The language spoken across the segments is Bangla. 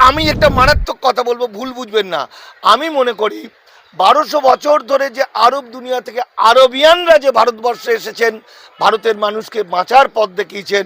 আমি একটা মারাত্মক কথা বলবো, ভুল বুঝবেন না। আমি মনে করি 1200 বছর ধরে যে আরব দুনিয়া থেকে আরবিয়ানরা যে ভারতবর্ষে এসেছেন, ভারতের মানুষকে বাঁচার পথ দেখিয়েছেন,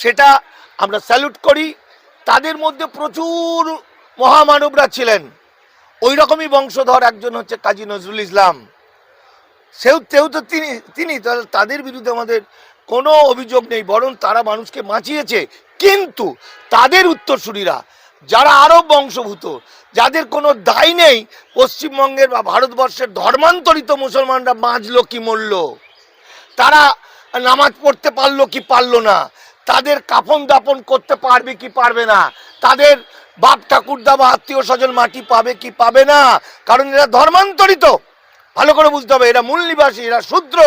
সেটা আমরা স্যালুট করি। তাদের মধ্যে প্রচুর মহামানবরা ছিলেন। ওই রকমই বংশধর একজন হচ্ছে কাজী নজরুল ইসলাম। সেও তো তিনি তাদের বিরুদ্ধে আমাদের কোনো অভিযোগ নেই, বরং তারা মানুষকে বাঁচিয়েছে। কিন্তু তাদের উত্তরসূরিরা যারা আরব বংশভূত, যাদের কোনো দায় নেই, পশ্চিমবঙ্গের বা ভারতবর্ষের ধর্মান্তরিত মুসলমানরা বাঁচলো কি মরল, তারা নামাজ পড়তে পারলো কি পারলো না, তাদের কাফন দাপন করতে পারবে কি পারবে না, তাদের বাপ ঠাকুরদা বা আত্মীয় স্বজন মাটি পাবে কি পাবে না, কারণ এরা ধর্মান্তরিত। ভালো করে বুঝতে হবে, এরা মূল নিবাসী, এরা শূদ্র,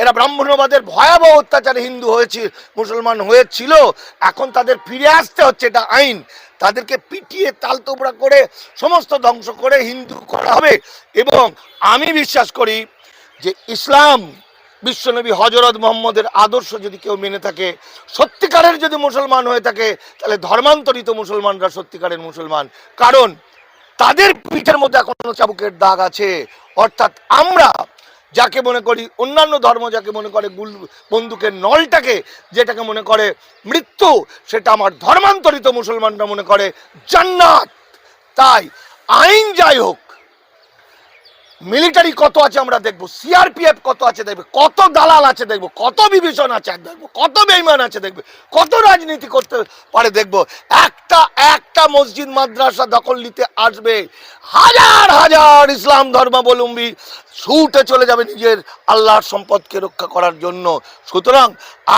এরা ব্রাহ্মণ্যবাদের ভয়াবহ অত্যাচারে হিন্দু হয়েছে, মুসলমান হয়েছিল। এখন তাদের ফিরে আসতে হচ্ছে, এটা আইন। তাদেরকে পিটিয়ে তালতোবড়া করে সমস্ত ধ্বংস করে হিন্দু করা হবে। এবং আমি বিশ্বাস করি যে ইসলাম, বিশ্বনবী হজরত মোহাম্মদের আদর্শ যদি কেউ মেনে থাকে, সত্যিকারের যদি মুসলমান হয়ে থাকে, তাহলে ধর্মান্তরিত মুসলমানরা সত্যিকারের মুসলমান। কারণ তাদের পিঠের মধ্যে এখনো চাবুকের দাগ আছে। অর্থাৎ আমরা যাকে মনে করি, অন্যান্য ধর্ম যাকে মনে করে বন্দুকের নলটাকে, যেটাকে মনে করে মৃত্যু, সেটা আমার ধর্মান্তরিত মুসলমানরা মনে করে জান্নাত। তাই আইন যাই হোক, মিলিটারি কত আছে আমরা দেখবো, সিআরপিএফ কত আছে দেখবে, কত দালাল আছে দেখবো, কত বিভীষণ আছে দেখবো, কত বেঈমান আছে দেখবে, কত রাজনীতি করতে পারে দেখবো। একটা মসজিদ মাদ্রাসা দখল নিতে আসবে, হাজার হাজার ইসলাম ধর্মাবলম্বী ছুটে চলে যাবে নিজের আল্লাহর সম্পদকে রক্ষা করার জন্য। সুতরাং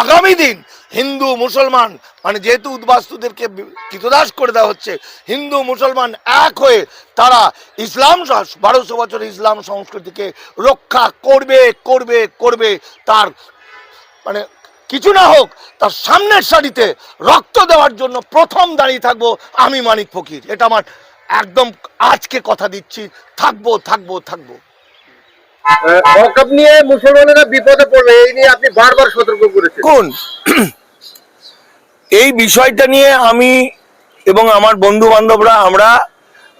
আগামী দিন হিন্দু মুসলমান, মানে যেহেতু উদ্বাস্তুদেরকে কৃতদাস করে দেওয়া হচ্ছে, হিন্দু মুসলমান এক হয়ে তারা ইসলাম 1200 বছর ইসলাম সংস্কৃতিকে রক্ষা করবে করবে করবে। তার মানে কিছু না হোক, তার সামনের সারিতে রক্ত দেওয়ার জন্য প্রথম দাঁড়িয়ে থাকবো আমি, মানিক ফকির। এটা আমার একদম আজকে কথা দিচ্ছি, থাকবো থাকবো থাকবো। ওয়াকফ নিয়ে মুসলমানেরা বিপদে পড়বে, এই নিয়ে আপনি বারবার সতর্ক করেছেন। কোন এই বিষয়টা নিয়ে আমি এবং আমার বন্ধু বান্ধবরা আমরা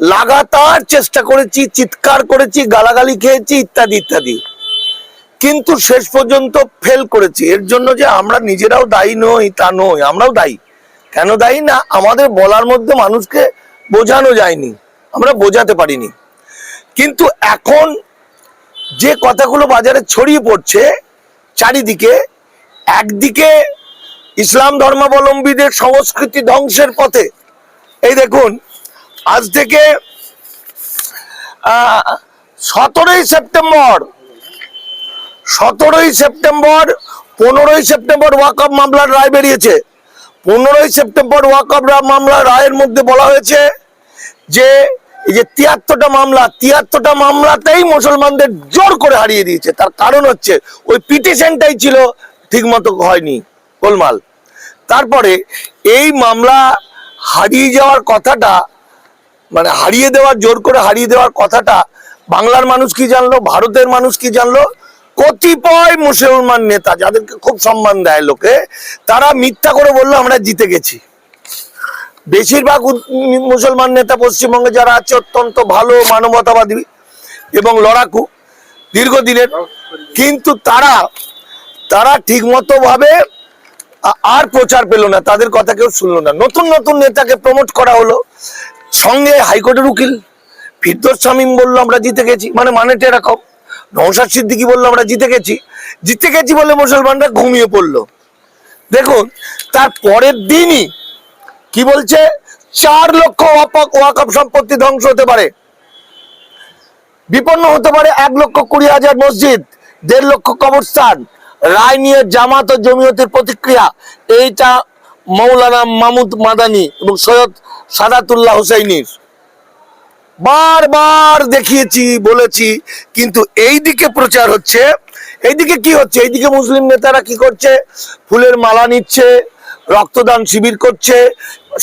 লাগাতার চেষ্টা করেছি, চিৎকার করেছি, গালাগালি খেয়েছি, ইত্যাদি ইত্যাদি, কিন্তু শেষ পর্যন্ত ফেল করেছি। এর জন্য যে আমরা নিজেরাও দায়ী নই তা নয়, আমরাও দায়ী। কেন দায়ী না, আমাদের বলার মধ্যে মানুষকে বোঝানো যায়নি, আমরা বোঝাতে পারিনি। কিন্তু এখন যে কথাগুলো বাজারে ছড়িয়ে পড়ছে চারিদিকে, একদিকে ইসলাম ধর্মাবলম্বীদের সংস্কৃতি ধ্বংসের পথে। এই দেখুন, আজ থেকে 17ই সেপ্টেম্বর 15ই সেপ্টেম্বর ওয়াকফ মামলার রায় বেরিয়েছে। 15ই সেপ্টেম্বর ওয়াকফ মামলার রায়ের মধ্যে বলা হয়েছে যে এই যে 73টা মামলাতেই মুসলমানদের জোর করে হারিয়ে দিয়েছে। তার কারণ হচ্ছে ওই পিটিশনটাই ছিল ঠিক মতো হয়নি, গোলমাল। তারপরে এই মামলা হারিয়ে যাওয়ার কথাটা, মানে হারিয়ে দেওয়ার, জোর করে হারিয়ে দেওয়ার কথাটা বাংলার মানুষ কি জানলো, ভারতের মানুষ কি জানলো, কতিপয় মুসলমান নেতা যাদেরকে খুব সম্মান দেয় লোকে, তারা মিথ্যা করে বললো আমরা জিতে গেছি। বেশিরভাগ মুসলমান নেতা পশ্চিমবঙ্গে যারা আছে অত্যন্ত ভালো, মানবতাবাদী এবং লড়াকু দীর্ঘদিনের, কিন্তু তারা ঠিক মতো ভাবে আর প্রচার পেল না, তাদের কথা কেউ শুনলো না। নতুন নতুন নেতাকে প্রমোট করা হলো, সঙ্গে হাইকোর্টের উকিল ফিরদৌস শামীম বললো আমরা জিতে গেছি, মানেটা এরকম। নওশাদ সিদ্দিকী বললো আমরা জিতে গেছি বলে মুসলমানরা ঘুমিয়ে পড়লো। দেখুন, তার পরের দিনই কি বলছে, 4 লক্ষ ওয়াকফ সম্পত্তি ধ্বংস হতে পারে, বিপন্ন হতে পারে 1,20,000 মসজিদ, 1.5 লক্ষ কবরস্থান। রায় নিয়ে জামাত ও জমিয়তের প্রতিক্রিয়া, এইটা মৌলানা মাহমুদ মাদানী এবং সৈয়দ সাদাতুল্লাহ হুসাইনির। বারবার দেখিয়েছি, বলেছি, কিন্তু এইদিকে প্রচার হচ্ছে, এইদিকে কি হচ্ছে, এইদিকে মুসলিম নেতারা কি করছে, ফুলের মালা নিচ্ছে, রক্তদান শিবির করছে,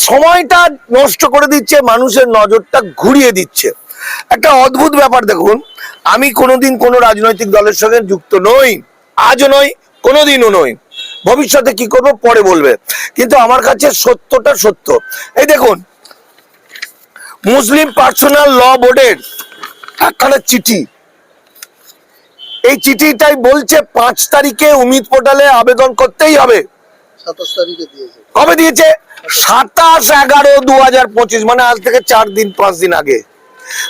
সময়টা নষ্ট করে দিচ্ছে, মানুষের নজরটা ঘুরিয়ে দিচ্ছে। একটা অদ্ভুত ব্যাপার দেখুন, আমি কোনোদিন কোনো রাজনৈতিক দলের সঙ্গে যুক্ত নই, আজও নই, কোনোদিনও নই। ভবিষ্যতে কি করব পরে বলবে, কিন্তু আমার কাছে সত্যটা সত্য। এই দেখুন, মুসলিম পার্সোনাল ল বোর্ডের একখানা চিঠি, এই চিঠিটাই বলছে 5 তারিখে উমিদ পোর্টালে আবেদন করতেই হবে। 27 তারিখে দিয়েছে। কবে দিয়েছে? 27/11/2025, মানে আজ থেকে 4-5 দিন আগে।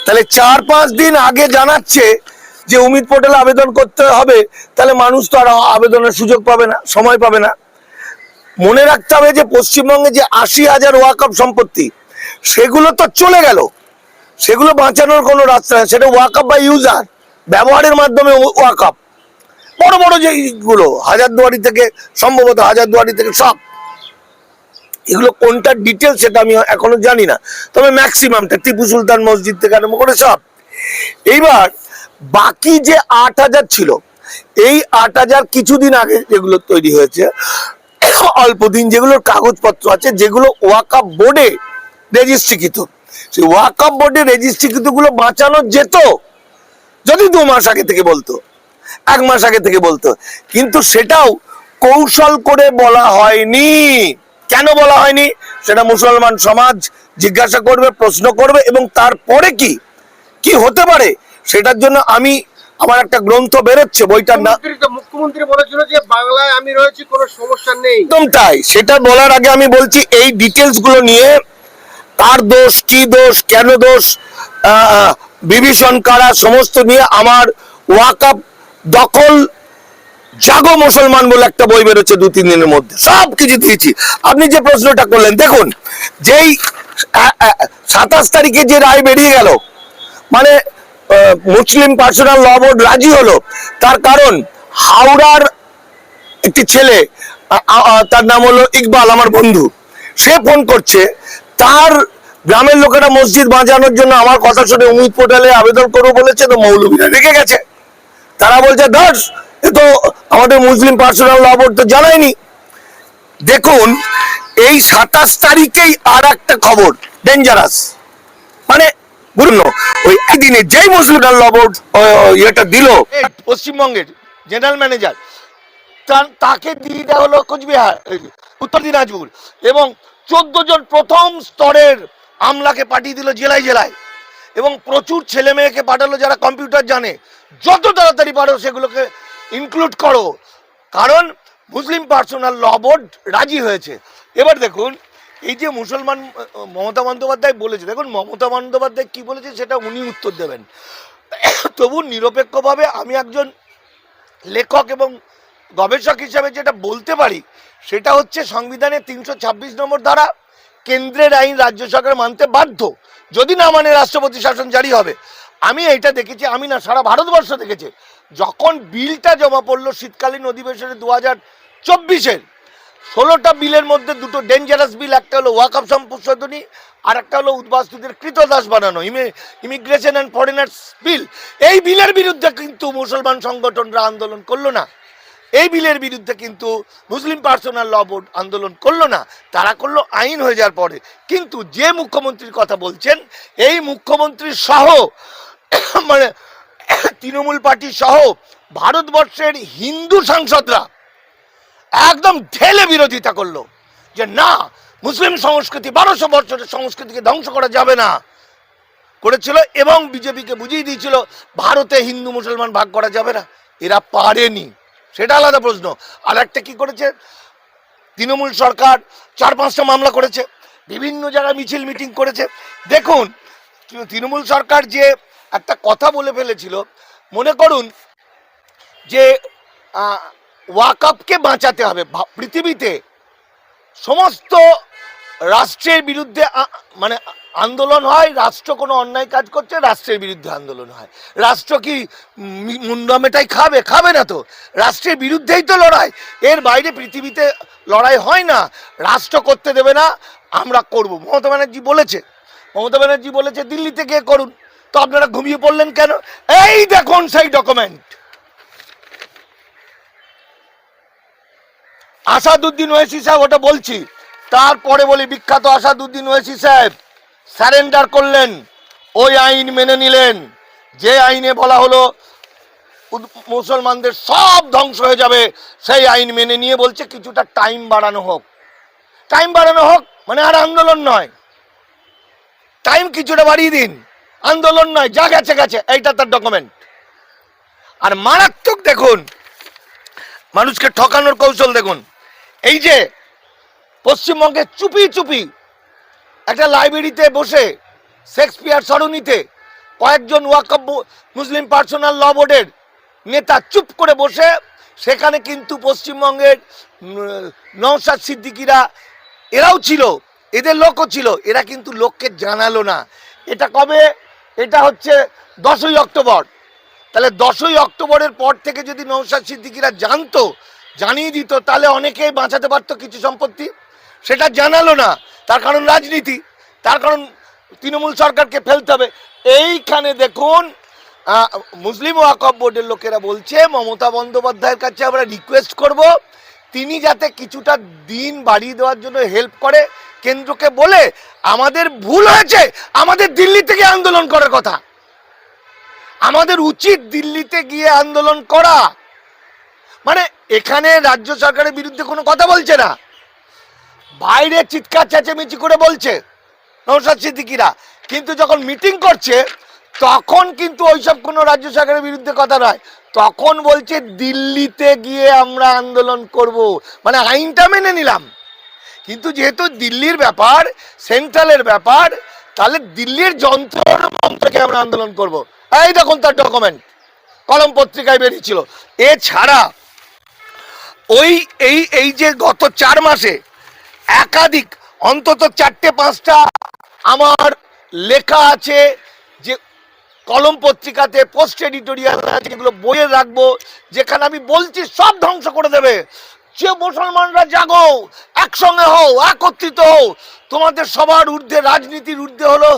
তাহলে 4-5 দিন আগে জানাচ্ছে যে উমিদ পোর্টালে আবেদন করতে হবে, তাহলে মানুষ তো আর আবেদনের সুযোগ পাবে না, সময় পাবে না। মনে রাখতে হবে যে পশ্চিমবঙ্গে যে 80,000 ওয়াকফ সম্পত্তি, সেগুলো তো চলে গেল, সেগুলো বাঁচানোর কোনো রাস্তা নেই। সেটা ওয়াকফ বা ইউজার, ব্যবহারের মাধ্যমে ওয়াকফ। বড় বড় যেগুলো হাজারদুয়ারি থেকে, সম্ভবত হাজারদুয়ারি থেকে সব, এগুলো কোনটা ডিটেল সেটা আমি এখনো জানি না, তবে ম্যাক্সিমামটা টিপু সুলতান মসজিদ থেকে আরম্ভ করে সব। এইবার বাকি যে 8,000 ছিল, এই 8,000 কিছুদিন আগে যেগুলো তৈরি হয়েছে, অল্প দিন যেগুলোর কাগজপত্র আছে, যেগুলো ওয়াকফ বোর্ডে রেজিস্ট্রিকৃত, সেই ওয়াকফ বোর্ডে রেজিস্ট্রিকৃত গুলো বাঁচানো যেত যদি 2 মাস আগে থেকে বলতো, 1 মাস আগে থেকে বলতো, কিন্তু সেটাও কৌশল করে বলা হয়নি। কেন বলা হয়নি সেটা মুসলমান সমাজ জিজ্ঞাসা করবে, প্রশ্ন করবে, এবং তারপরে কি কি হতে পারে সেটার জন্য আমার একটা গ্রন্থ বেরোচ্ছে, বইটার নাম। মুখ্যমন্ত্রী বলেছিল যে বাংলায় আমি রয়েছি, কোনো সমস্যা নেই। একদম তাই। সেটা বলার আগে আমি বলছি এই ডিটেলস গুলো নিয়ে, কার দোষ, কি দোষ, কেন দোষ, বিভীষণ কারা, সমস্ত নিয়ে আমার ওয়াকফ দখল জাগো মুসলমান বলে একটা বই বেরোচ্ছে 2-3 দিনের মধ্যে, সব কিছু দিয়েছি। আপনি যে প্রশ্নটা করলেন, দেখুন, যেই 27 তারিখে যে রায় বেরিয়ে গেল, মানে মুসলিম পার্সোনাল ল বোর্ড রাজি হলো, তার কারণ হাওড়ার একটি ছেলে, তার নাম হলো ইকবাল, আমার বন্ধু, সে ফোন করছে, তার গ্রামের লোকেরা মসজিদ বাঁচানোর জন্য আমার কথা শুনে উমিদ পোর্টালে আবেদন করবো বলেছে, তো মৌলবীরা রেগে গেছে। তারা বলছে দাস, এ তো আমাদের মুসলিম পার্সোনাল ল বোর্ড তো জানায়নি। দেখুন, এই 27 তারিখেই আর একটা খবর ডেঞ্জারাস, মানে বুঝুন, ওই একদিনে যেই মুসলিম ল বোর্ড এটা দিল, পশ্চিমবঙ্গের জেনারেল ম্যানেজার, তাকে দিয়ে দেওয়া হলো কোচবিহার, উত্তর দিনাজপুর, এবং 14 জন প্রথম স্তরের আমলাকে পাঠিয়ে দিল জেলায় জেলায়, এবং প্রচুর ছেলে মেয়েকে পাঠালো যারা কম্পিউটার জানে। যত তাড়াতাড়ি পারো সেগুলোকে ইনক্লুড করো, কারণ মুসলিম পার্সোনাল ল বোর্ড রাজি হয়েছে। এবার দেখুন, এই যে মুসলমান মমতা বন্দ্যোপাধ্যায় বলেছে, দেখুন মমতা বন্দ্যোপাধ্যায় কি বলেছে সেটা উনি উত্তর দেবেন, তবু নিরপেক্ষভাবে আমি একজন লেখক এবং গবেষক হিসাবে যেটা বলতে পারি সেটা হচ্ছে, সংবিধানের 326 নম্বর ধারা, কেন্দ্রের আইন রাজ্য সরকার মানতে বাধ্য, যদি না মানে রাষ্ট্রপতি শাসন জারি হবে। আমি এইটা দেখেছি, আমি না, সারা ভারতবর্ষ দেখেছে, যখন বিলটা জমা পড়লো শীতকালীন অধিবেশনে 2024-এর, 16টা বিলের মধ্যে 2টো ডেঞ্জারাস বিল, একটা হলো ওয়াকফ সংশোধনী, আর একটা হলো উদ্বাস্তুদের কৃতদাস বানানো, ইমিগ্রেশন অ্যান্ড ফরেনার্স বিল। এই বিলের বিরুদ্ধে কিন্তু মুসলমান সংগঠনরা আন্দোলন করলো না, এই বিলের বিরুদ্ধে কিন্তু মুসলিম পার্সোনাল ল বোর্ড আন্দোলন করলো না, তারা করলো আইন হয়ে যাওয়ার পরে। কিন্তু যে মুখ্যমন্ত্রীর কথা বলছেন, এই মুখ্যমন্ত্রী সহ, মানে তৃণমূল পার্টি সহ ভারতবর্ষের হিন্দু সাংসদরা একদম ঢেলে বিরোধিতা করলো, যে না, মুসলিম সংস্কৃতি, 1200 বছরের সংস্কৃতিকে ধ্বংস করা যাবে না করেছিল, এবং বিজেপিকে বুঝিয়ে দিয়েছিল ভারতে হিন্দু মুসলমান ভাগ করা যাবে না। এরা পারেনি, সেটা আলাদা প্রশ্ন। আর একটা কি করেছে তৃণমূল সরকার, 4-5টা মামলা করেছে, বিভিন্ন জায়গায় মিছিল মিটিং করেছে। দেখুন, তৃণমূল সরকার যে একটা কথা বলে ফেলেছিল, মনে করুন যে ওয়াকফকে বাঁচাতে হবে। পৃথিবীতে সমস্ত রাষ্ট্রের বিরুদ্ধে মানে আন্দোলন হয়, রাষ্ট্র কোনো অন্যায় কাজ করছে, রাষ্ট্রের বিরুদ্ধে আন্দোলন হয়। রাষ্ট্র কি মুন্ডামেটাই খাবে না তো, রাষ্ট্রের বিরুদ্ধেই তো লড়াই, এর বাইরে পৃথিবীতে লড়াই হয় না। রাষ্ট্র করতে দেবে না, আমরা করব। মমতা ব্যানার্জি বলেছে দিল্লিতে গিয়ে করুন, তো আপনারা ঘুমিয়ে পড়লেন কেন? এই দেখুন সেই ডকুমেন্ট, আসাদুদ্দিন ওয়েসি সাহেব, ওটা বলছি, তারপরে বলি, বিখ্যাত আসাদুদ্দিন ওয়েসি সাহেব সারেন্ডার করলেন, ওই আইন মেনে নিলেন যে আইনে বলা হলো মুসলমানদের সব ধ্বংস হয়ে যাবে, সেই আইন মেনে নিয়ে বলছে কিছুটা টাইম বাড়ানো হোক। টাইম বাড়ানো হোক মানে আর আন্দোলন নয়, টাইম কিছুটা বাড়িয়ে দিন, আন্দোলন নয়, যা গেছে গেছে, এইটা তার ডকুমেন্ট। আর মারাত্মক দেখুন মানুষকে ঠকানোর কৌশল দেখুন। এই যে পশ্চিমবঙ্গে চুপি চুপি একটা লাইব্রেরিতে বসে শেক্সপিয়ার সরণিতে কয়েকজন ওয়াকফ মুসলিম পার্সোনাল ল বোর্ডের নেতা চুপ করে বসে, সেখানে কিন্তু পশ্চিমবঙ্গের নওশাদ সিদ্দিকীরা এরাও ছিল, এদের লোকও ছিল, এরা কিন্তু লোককে জানালো না। এটা কবে? এটা হচ্ছে 10ই অক্টোবর। তাহলে 10ই অক্টোবরের পর থেকে যদি নওশাদ সিদ্দিকীরা জানতো, জানিয়ে দিত, তাহলে অনেকেই বাঁচাতে পারতো কিছু সম্পত্তি। সেটা জানালো না, তার কারণ রাজনীতি, তার কারণ তৃণমূল সরকারকে ফেলতে হবে। এইখানে দেখুন মুসলিম ওয়াকফ বোর্ডের লোকেরা বলছে মমতা বন্দ্যোপাধ্যায়ের কাছে আমরা রিকোয়েস্ট করব তিনি যাতে কিছুটা দিন বাড়িয়ে দেওয়ার জন্য হেল্প করে, কেন্দ্রকে বলে আমাদের ভুল হয়েছে, আমাদের দিল্লি থেকে আন্দোলন করার কথা, আমাদের উচিত দিল্লিতে গিয়ে আন্দোলন করা। মানে এখানে রাজ্য সরকারের বিরুদ্ধে কোনো কথা বলছে না, বাইরে চিৎকার চেঁচামেচি করে বলছে নওশাদ সিদ্দিকীরা, কিন্তু যখন মিটিং করছে তখন কিন্তু ওইসব কোনো রাজ্য সরকারের বিরুদ্ধে কথা নয়, তখন বলছে দিল্লিতে গিয়ে আমরা আন্দোলন করব। মানে আইনটা মেনে নিলাম, কিন্তু যেহেতু দিল্লির ব্যাপার, সেন্ট্রালের ব্যাপার, তাহলে দিল্লির যন্ত্রকে আমরা আন্দোলন করব। এই দেখুন তার ডকুমেন্ট, কলম পত্রিকায় বেরিয়েছিল। এছাড়া ওই এই যে গত 4 মাসে একাধিক অন্তত 4-5টা আমার লেখা আছে যে কলম পত্রিকাতে পোস্ট এডিটোরিয়াল আছে, যেগুলো বইয়ে রাখবো, যেখানে আমি বলছি সব ধ্বংস করে দেবে। যে মুসলমানরা জাগো, একসঙ্গে হও, একত্রিত হও, তোমাদের সবার ঊর্ধ্বে, রাজনীতির ঊর্ধ্বে হলো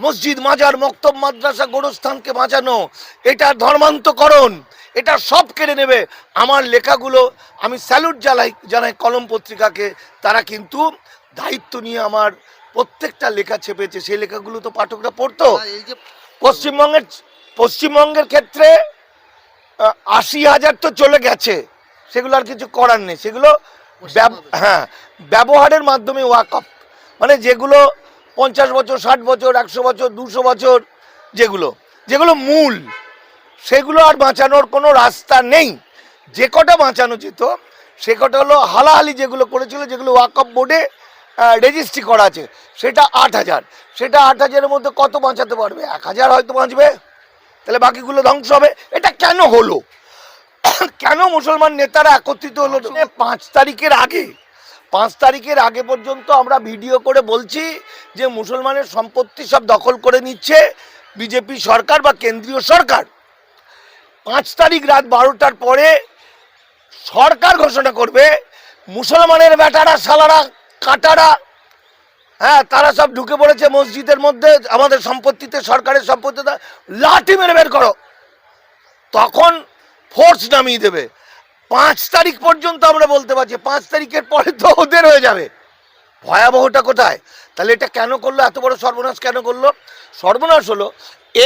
মসজিদ, মাজার, মক্তব, মাদ্রাসা, গোরস্থানকে বাঁচানো, এটা ধর্মান্তকরণ, এটা সব কেড়ে নেবে। আমার লেখাগুলো আমি স্যালুট জানাই কলম পত্রিকাকে, তারা কিন্তু দায়িত্ব নিয়ে আমার প্রত্যেকটা লেখা ছেপেছে, সেই লেখাগুলো তো পাঠকরা পড়তো। এই যে পশ্চিমবঙ্গের ক্ষেত্রে 80,000 তো চলে গেছে, সেগুলো আর কিছু করার নেই, সেগুলো হ্যাঁ ব্যবহারের মাধ্যমে ওয়াকফ, মানে যেগুলো 50 বছর, 60 বছর, 100 বছর, 200 বছর, যেগুলো মূল, সেগুলো আর বাঁচানোর কোনো রাস্তা নেই। যে কটা বাঁচানো যেত সে কটা হলো হালাহালি যেগুলো করেছিল, যেগুলো ওয়াকফ বোর্ডে রেজিস্ট্রি করা আছে, সেটা 8,000। সেটা 8,000-এর মধ্যে কত বাঁচাতে পারবে? 1,000 হয়তো বাঁচবে, তাহলে বাকিগুলো ধ্বংস হবে। এটা কেন হলো? কেন মুসলমান নেতারা একত্রিত হলো? 5 তারিখের আগে পর্যন্ত আমরা ভিডিও করে বলছি যে মুসলমানের সম্পত্তি সব দখল করে নিচ্ছে বিজেপি সরকার বা কেন্দ্রীয় সরকার। 5 তারিখ রাত 12টার পরে সরকার ঘোষণা করবে মুসলমানের বেটারা, শালারা, কাটারা, হ্যাঁ, তারা সব ঢুকে পড়েছে মসজিদের মধ্যে, আমাদের সম্পত্তিতে, সরকারের সম্পত্তিতে, লাঠি মেরে বের করো। তখন ফোর্স নামিয়ে দেবে। 5 তারিখ পর্যন্ত আমরা বলতে পারছি, 5 তারিখের পরে তো ওদের হয়ে যাবে। ভয়াবহটা কোথায়? তাহলে এটা কেন করলো? এত বড় সর্বনাশ কেন করলো? সর্বনাশ হলো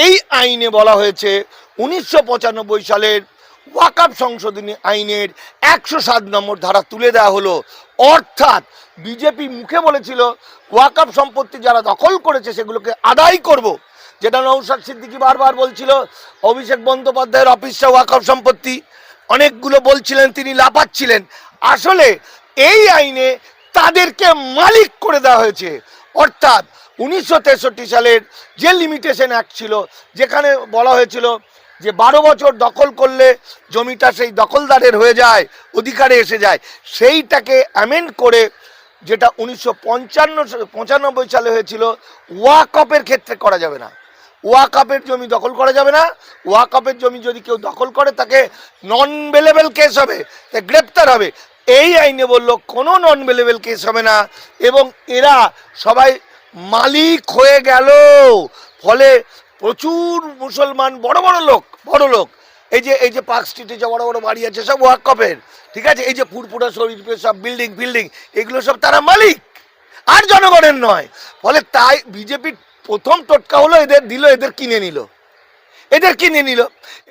এই আইনে বলা হয়েছে 1995 সালের ওয়াকফ সংশোধনী আইনের 107 নম্বর ধারা তুলে দেওয়া হলো। অর্থাৎ বিজেপি মুখে বলেছিল ওয়াকফ সম্পত্তি যারা দখল করেছে সেগুলোকে আদায় করব, যেটা নওশাদ সিদ্দিকী বারবার বলছিল। অভিষেক বন্দ্যোপাধ্যায়ের অফিসটা ওয়াকফ সম্পত্তি, অনেকগুলো বলছিলেন, তিনি লাপাচ্ছিলেন। আসলে এই আইনে তাদেরকে মালিক করে দেওয়া হয়েছে। অর্থাৎ 1963 সালের যে লিমিটেশন অ্যাক্ট ছিল, যেখানে বলা হয়েছিল যে 12 বছর দখল করলে জমিটা সেই দখলদারের হয়ে যায়, অধিকারে এসে যায়, সেইটাকে অ্যামেন্ড করে, যেটা 1995 সালে হয়েছিল, ওয়াকফের ক্ষেত্রে করা যাবে না। ওয়াকফের জমি দখল করা যাবে না। ওয়াকফের জমি যদি কেউ দখল করে তাকে নন বেলেবল কেস হবে, তাকে গ্রেপ্তার হবে। এই আইনে বললো কোনো নন বেলেবল কেস হবে না, এবং এরা সবাই মালিক হয়ে গেল। ফলে প্রচুর মুসলমান বড় লোক, এই যে পার্ক স্ট্রিটে যে বড় বড় বাড়ি আছে সব ওয়াকফের, ঠিক আছে, এই যে ফুরফুরা শরীফের সব বিল্ডিং, এগুলো সব তারা মালিক, আর জনগণের নয়। ফলে তাই বিজেপির প্রথম টোটকা হলো এদের কিনে নিল।